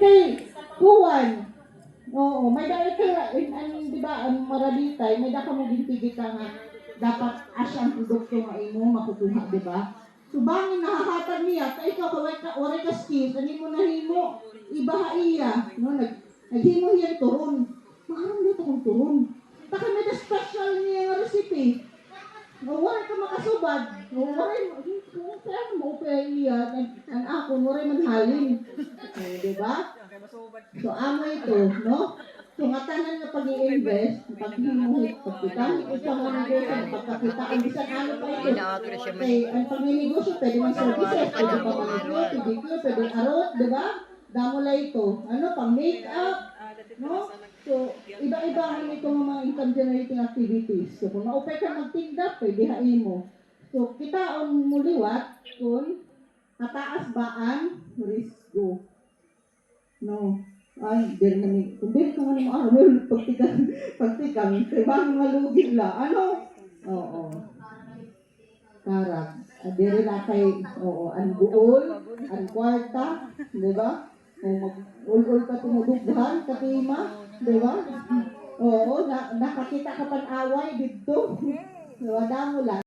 kay kuwan. Oo, may dahil ka, di ba, ang maralitay, may daka mo gintigit ka nga, dapat asyang produkto nga imo makukuha, di ba? So, bangin nahahatag niya, kaya ikaw, oray ka skills, ano mo nahimo, ibaha iya, no, naghimo hiyan turon. Maharang dito kong turon. Taka may the special niya nga recipe. Waray ka makasubad. Waray mo, kaya mo pa iya, ang ako, waray manhalin. Di ba? So, amo ito, no? So, matanan nga pag-i-invest, pag-himuhit, pagkitamit, ikaw nga negosyo, pagkakitaan, bisan ano pa ito. Kaya, ang pag-i-negosyo, pwede mang services, pwede pa manicure, pedicure, pwede arot, di ba? Damula ito. Ano, pang-make-up, no? So, iba-iba ang itong mga income generating activities. So, kung maupay ka magtinda, pwede hain mo. So, kitaon mo liwat, kung kataas baan, risk go. No. Ay, kung dili ka man mo araw, pagtikang, ibang malugid la. Ano? Oo. Karag. Dili na kay, oo, ang buol, ang kwarta, di ba? Kung mag-ul-ul ka tumudughan, katima, di ba? Oo, nakakita ka pan away dito. Wala mo lang.